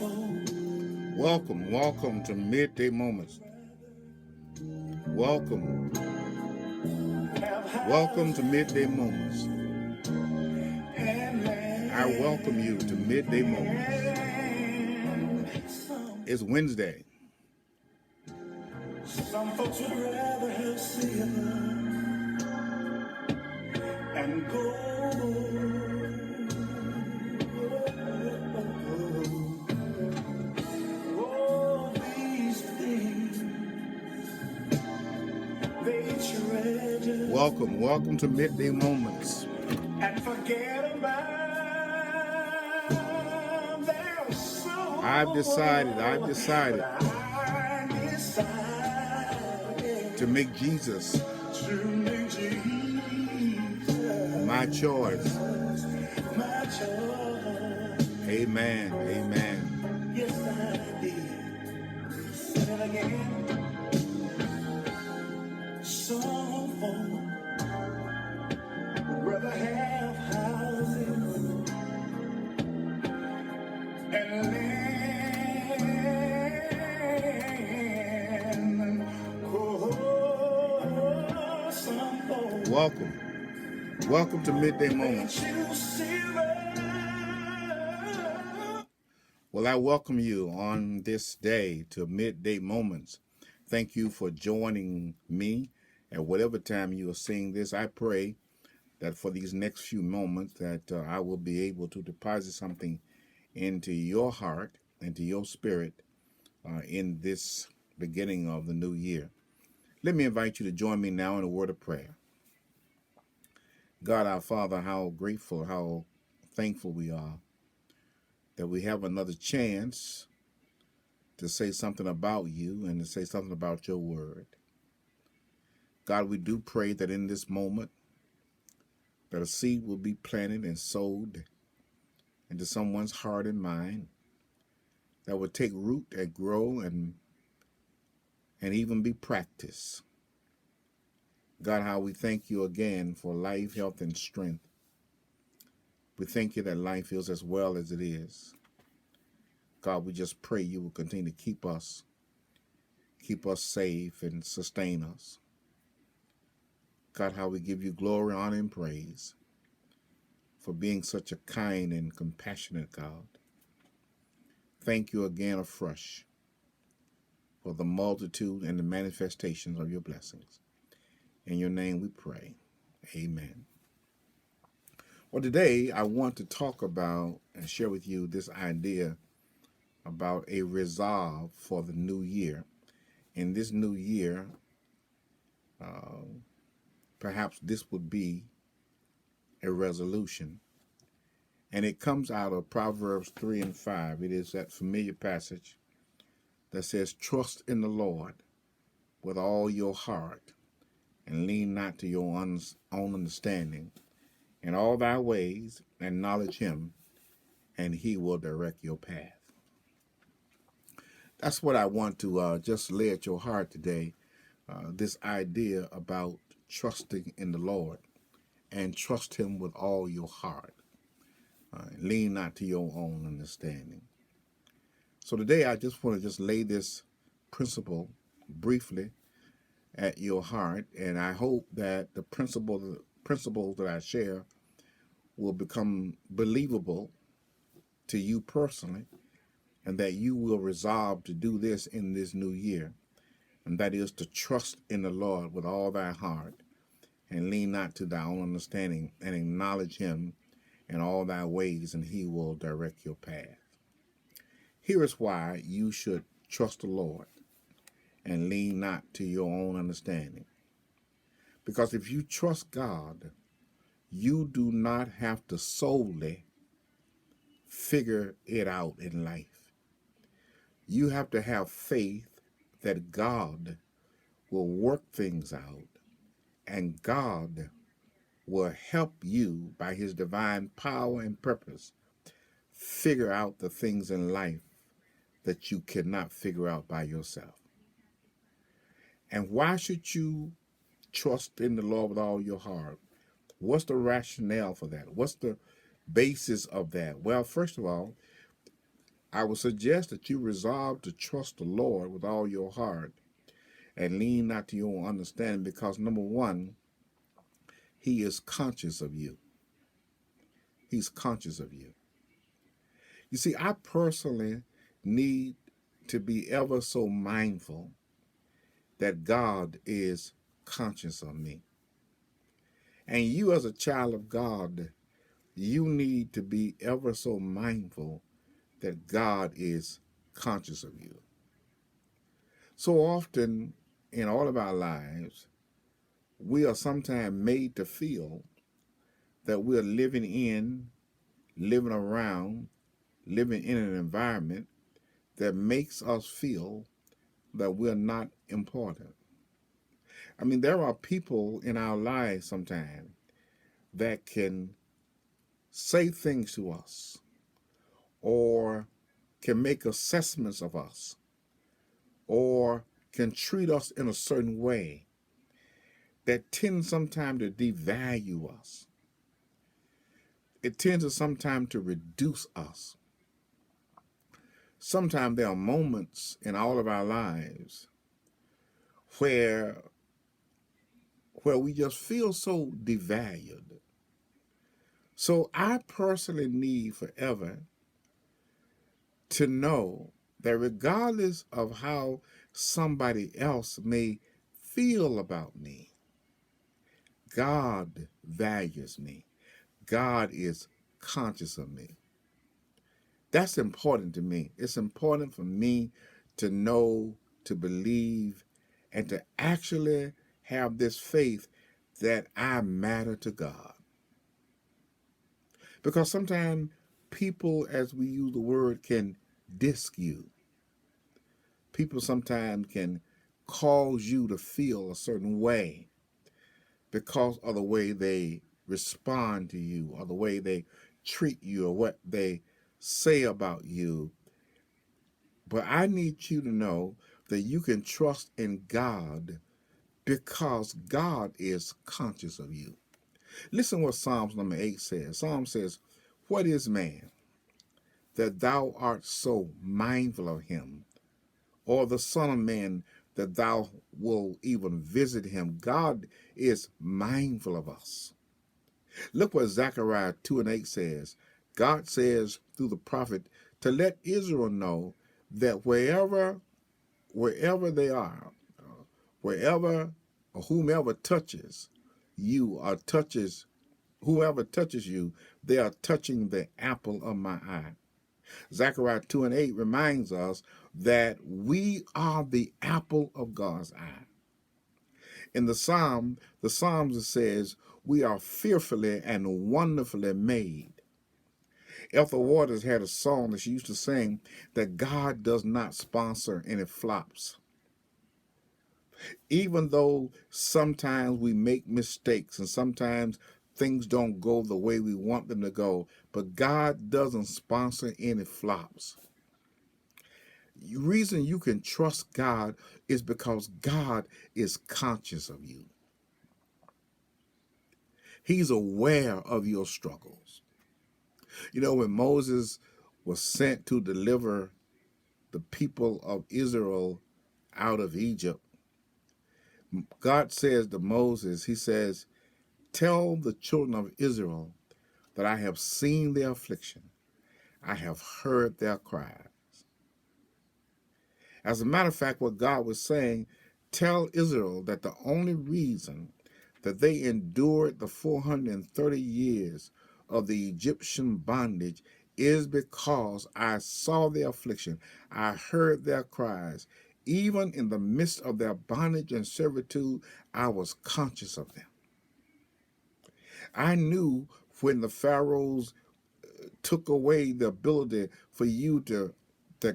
Welcome to Midday Moments. Welcome to Midday Moments. I welcome you to Midday Moments. It's Wednesday. Some folks would rather have silver and gold. Welcome to Midday Moments. And forget about their soul. I've decided to make Jesus my choice. Amen. Yes, I did. Say it again. Some folk would rather have houses and land. Oh, some folk. Welcome to Midday Moments. Well, I welcome you on this day to Midday Moments. Thank you for joining me at whatever time you are seeing this. I pray that for these next few moments that I will be able to deposit something into your heart, into your spirit in this beginning of the new year. Let me invite you to join me now in a word of prayer. God, our Father, how grateful, how thankful we are that we have another chance to say something about you and to say something about your word. God, we do pray that in this moment that a seed will be planted and sowed into someone's heart and mind that will take root and grow and even be practiced. God, how we thank you again for life, health, and strength. We thank you that life is as well as it is. God, we just pray you will continue to keep us safe and sustain us. God, how we give you glory, honor, and praise for being such a kind and compassionate God. Thank you again afresh for the multitude and the manifestations of your blessings. In your name we pray. Amen. Well, today I want to talk about and share with you this idea about a resolve for the new year. In this new year, perhaps this would be a resolution. And it comes out of Proverbs 3 and 5. It is that familiar passage that says, trust in the Lord with all your heart and lean not to your own understanding. In all thy ways acknowledge him, and he will direct your path. That's what I want to just lay at your heart today, this idea about trusting in the Lord and trust him with all your heart. Lean not to your own understanding. So today I just want to just lay this principle briefly at your heart, and I hope that the principles that I share will become believable to you personally, and that you will resolve to do this in this new year, and that is to trust in the Lord with all thy heart and lean not to thy own understanding, and acknowledge him in all thy ways, and he will direct your path. Here is why you should trust the Lord and lean not to your own understanding. Because if you trust God, you do not have to solely figure it out in life. You have to have faith that God will work things out, and God will help you by his divine power and purpose figure out the things in life that you cannot figure out by yourself. And why should you trust in the Lord with all your heart? What's the rationale for that? What's the basis of that? Well, first of all, I would suggest that you resolve to trust the Lord with all your heart and lean not to your own understanding because, number one, He is conscious of you. He's conscious of you. You see, I personally need to be ever so mindful that God is conscious of me. And you, as a child of God, you need to be ever so mindful that God is conscious of you. So often in all of our lives, we are sometimes made to feel that we're living around, living in an environment that makes us feel that we're not important. I mean, there are people in our lives sometimes that can say things to us or can make assessments of us or can treat us in a certain way that tends sometimes to devalue us. It tends to sometimes to reduce us. Sometimes there are moments in all of our lives where we just feel so devalued. So I personally need forever to know that regardless of how somebody else may feel about me, God values me. God is conscious of me. That's important to me. It's important for me to know, to believe, and to actually have this faith that I matter to God. Because sometimes people, as we use the word, can disk you. People sometimes can cause you to feel a certain way because of the way they respond to you or the way they treat you or what they say about you. But I need you to know that you can trust in God because God is conscious of you. Listen what Psalms number 8 says. Psalm says, "What is man that thou art so mindful of him, or the Son of Man that thou will even visit him?" God is mindful of us. Look what Zechariah 2 and 8 says. God says through the prophet to let Israel know that wherever they are, wherever or whomever touches you or touches whoever touches you, they are touching the apple of my eye. Zechariah 2 and 8 reminds us that we are the apple of God's eye. In the Psalms it says, we are fearfully and wonderfully made. Ethel Waters had a song that she used to sing that God does not sponsor any flops. Even though sometimes we make mistakes and sometimes things don't go the way we want them to go, but God doesn't sponsor any flops. The reason you can trust God is because God is conscious of you. He's aware of your struggles. You know, when Moses was sent to deliver the people of Israel out of Egypt, God says to Moses, he says, "Tell the children of Israel that I have seen their affliction. I have heard their cry." As a matter of fact, what God was saying, tell Israel that the only reason that they endured the 430 years of the Egyptian bondage is because I saw their affliction. I heard their cries. Even in the midst of their bondage and servitude, I was conscious of them. I knew when the Pharaohs took away the ability for you to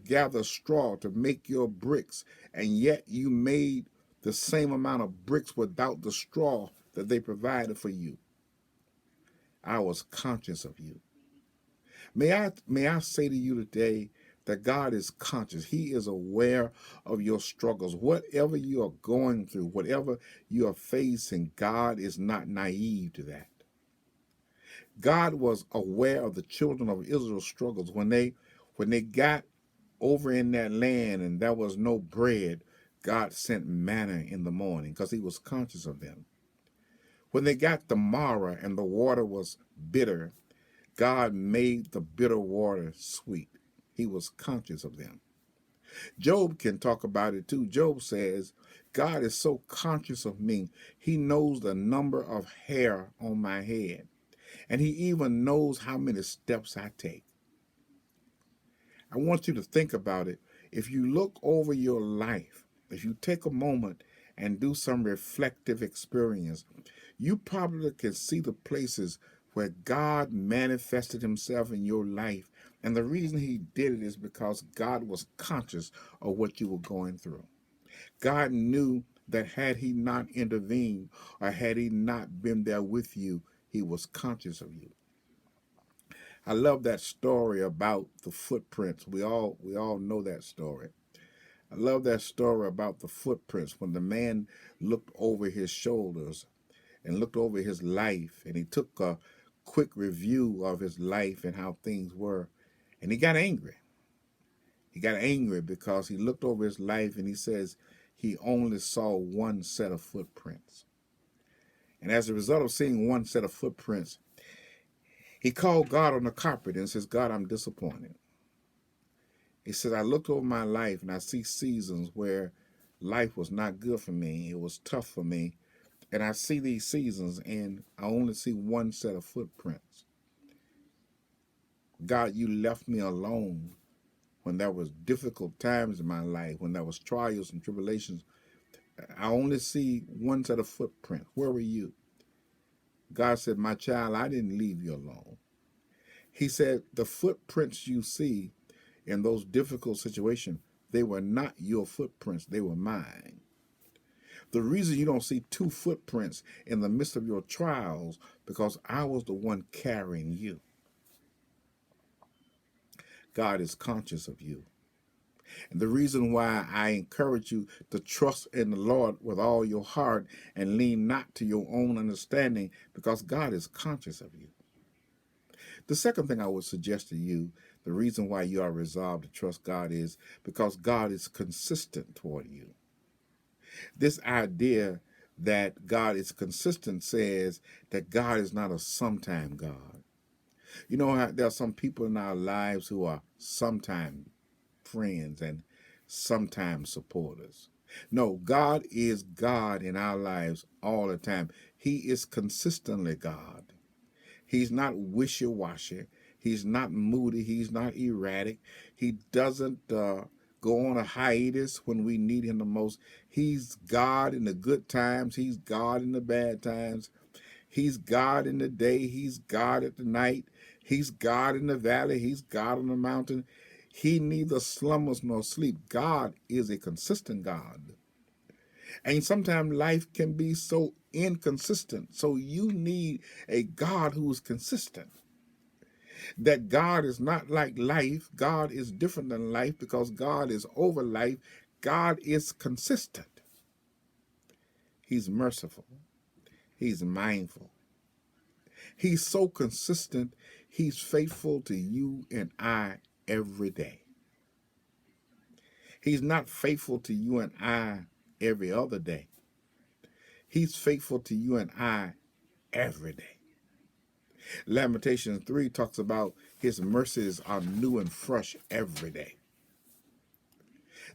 gather straw to make your bricks, and yet you made the same amount of bricks without the straw that they provided for you. I was conscious of you. May I say to you today that God is conscious. He is aware of your struggles. Whatever you are going through, whatever you are facing, God is not naive to that. God was aware of the children of Israel's struggles when they When they got over in that land and there was no bread, God sent manna in the morning because he was conscious of them. When they got the Mara and the water was bitter, God made the bitter water sweet. He was conscious of them. Job can talk about it too. Job says, God is so conscious of me. He knows the number of hair on my head, and he even knows how many steps I take. I want you to think about it. If you look over your life, if you take a moment and do some reflective experience, you probably can see the places where God manifested himself in your life. And the reason he did it is because God was conscious of what you were going through. God knew that had he not intervened or had he not been there with you, he was conscious of you. I love that story about the footprints. We all know that story. I love that story about the footprints when the man looked over his shoulders and looked over his life, and he took a quick review of his life and how things were, and he got angry. He got angry because he looked over his life and he says he only saw one set of footprints. And as a result of seeing one set of footprints, he called God on the carpet and says, God, I'm disappointed. He said, I looked over my life and I see seasons where life was not good for me. It was tough for me. And I see these seasons and I only see one set of footprints. God, you left me alone when there was difficult times in my life, when there was trials and tribulations. I only see one set of footprints. Where were you? God said, my child, I didn't leave you alone. He said, the footprints you see in those difficult situations, they were not your footprints, they were mine. The reason you don't see two footprints in the midst of your trials, because I was the one carrying you. God is conscious of you. And the reason why I encourage you to trust in the Lord with all your heart and lean not to your own understanding, because God is conscious of you. The second thing I would suggest to you, the reason why you are resolved to trust God is because God is consistent toward you. This idea that God is consistent says that God is not a sometime God. You know how there are some people in our lives who are sometime friends and sometime supporters. No, God is God in our lives all the time. He is consistently God. He's not wishy-washy. He's not moody. He's not erratic. He doesn't go on a hiatus when we need him the most. He's God in the good times. He's God in the bad times. He's God in the day. He's God at the night. He's God in the valley. He's God on the mountain. He neither slumbers nor sleep. God is a consistent God. And sometimes life can be so inconsistent. So you need a God who is consistent. That God is not like life. God is different than life because God is over life. God is consistent. He's merciful. He's mindful. He's so consistent. He's faithful to you and I every day. He's not faithful to you and I every other day. He's faithful to you and I every day. Lamentations 3 talks about his mercies are new and fresh every day.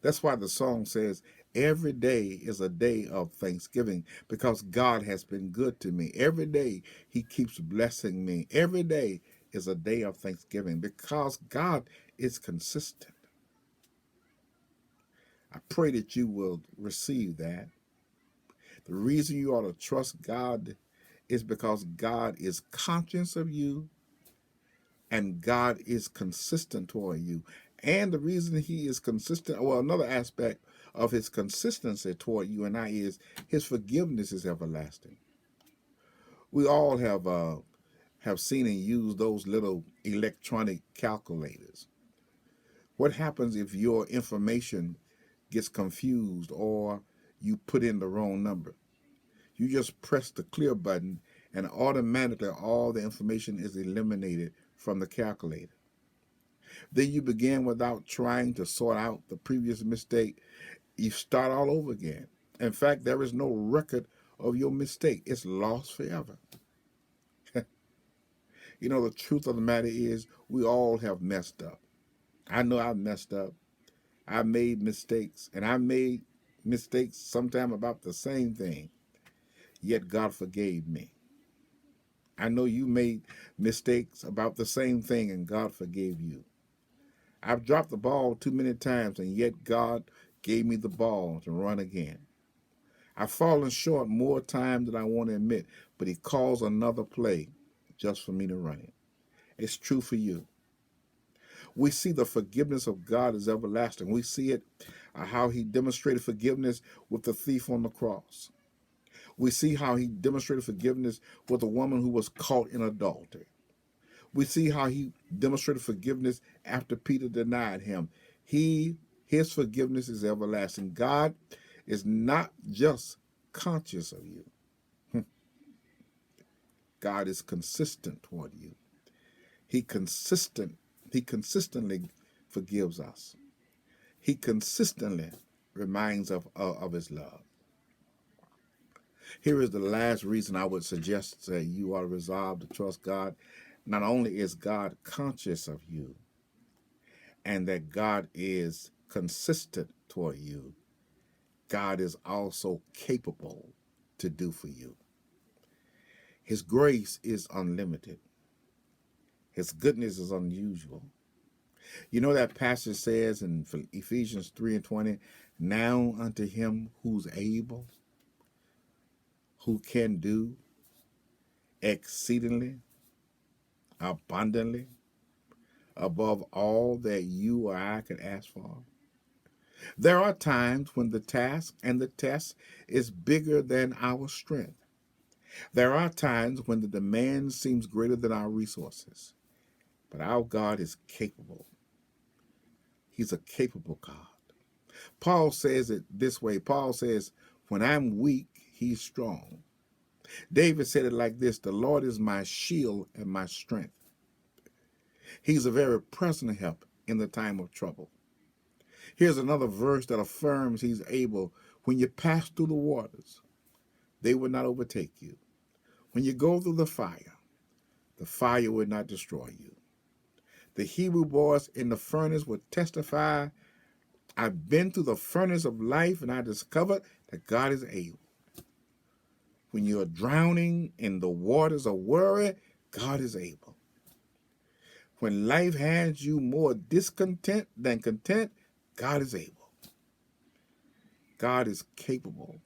That's why the song says, every day is a day of thanksgiving because God has been good to me. Every day he keeps blessing me. Every day is a day of thanksgiving because God is consistent. I pray that you will receive that. The reason you ought to trust God is because God is conscious of you and God is consistent toward you. And the reason he is consistent, well, another aspect of his consistency toward you and I is his forgiveness is everlasting. We all have seen and used those little electronic calculators. What happens if your information gets confused or you put in the wrong number? You just press the clear button and automatically all the information is eliminated from the calculator. Then you begin without trying to sort out the previous mistake. You start all over again. In fact, there is no record of your mistake. It's lost forever. You know, the truth of the matter is we all have messed up. I know I've messed up. I made mistakes, and I made mistakes sometime about the same thing, yet God forgave me. I know you made mistakes about the same thing, and God forgave you. I've dropped the ball too many times, and yet God gave me the ball to run again. I've fallen short more times than I want to admit, but He calls another play just for me to run it. It's true for you. We see the forgiveness of God is everlasting. We see it, how He demonstrated forgiveness with the thief on the cross. We see how He demonstrated forgiveness with a woman who was caught in adultery. We see how He demonstrated forgiveness after Peter denied Him. His forgiveness is everlasting. God is not just conscious of you. God is consistent toward you. He consistently forgives us. He consistently reminds of His love. Here is the last reason I would suggest that you are resolved to trust God. Not only is God conscious of you and that God is consistent toward you, God is also capable to do for you. His grace is unlimited. His goodness is unusual. You know that passage says in Ephesians 3:20, now unto Him who's able, who can do exceedingly, abundantly, above all that you or I could ask for. There are times when the task and the test is bigger than our strength. There are times when the demand seems greater than our resources. But our God is capable. He's a capable God. Paul says it this way. Paul says, when I'm weak, He's strong. David said it like this, the Lord is my shield and my strength. He's a very present help in the time of trouble. Here's another verse that affirms He's able. When you pass through the waters, they will not overtake you. When you go through the fire will not destroy you. The Hebrew boys in the furnace would testify, I've been through the furnace of life and I discovered that God is able. When you're drowning in the waters of worry, God is able. When life hands you more discontent than content, God is able. God is capable.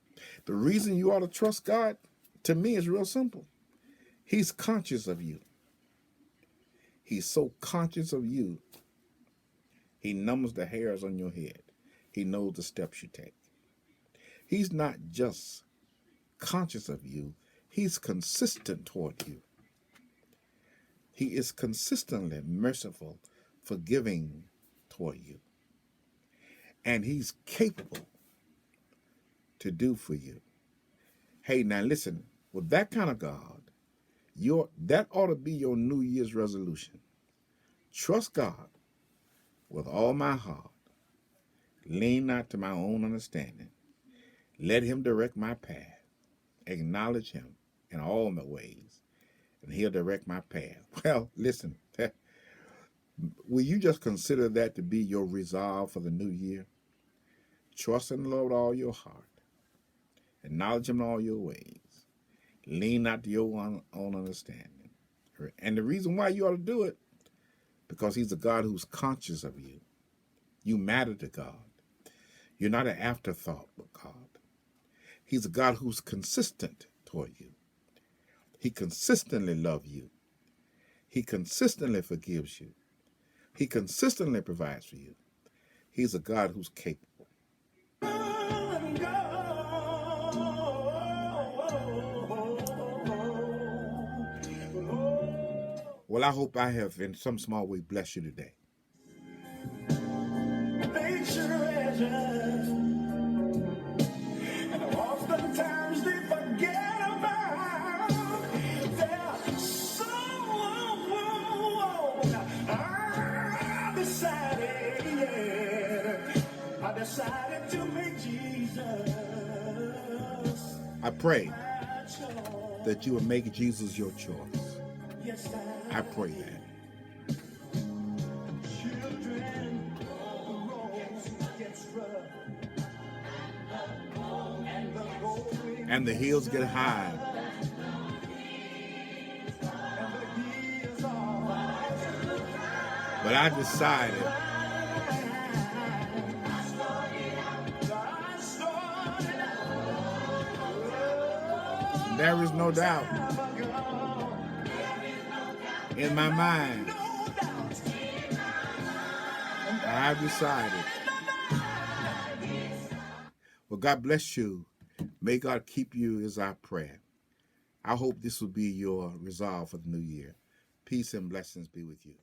The reason you ought to trust God, to me, is real simple. He's conscious of you. He's so conscious of you, He numbs the hairs on your head. He knows the steps you take. He's not just conscious of you, He's consistent toward you. He is consistently merciful, forgiving toward you. And He's capable to do for you. Hey, now listen, with that kind of God, that ought to be your New Year's resolution. Trust God with all my heart. Lean not to my own understanding. Let Him direct my path. Acknowledge Him in all my ways, and He'll direct my path. Well, listen, will you just consider that to be your resolve for the new year? Trust in the Lord with all your heart. Acknowledge Him in all your ways. Lean not to your own understanding. And the reason why you ought to do it, because He's a God who's conscious of you. You matter to God. You're not an afterthought with God. He's a God who's consistent toward you. He consistently loves you. He consistently forgives you. He consistently provides for you. He's a God who's capable. Well, I hope I have in some small way blessed you today. decided, yeah, I decided to make Jesus. I pray that you will make Jesus your choice. Yes, I pray that. Children, the road gets rough, and the hills get high. But I decided there is no doubt in my mind. I've decided. Well, God bless you. May God keep you is our prayer. I hope this will be your resolve for the new year. Peace and blessings be with you.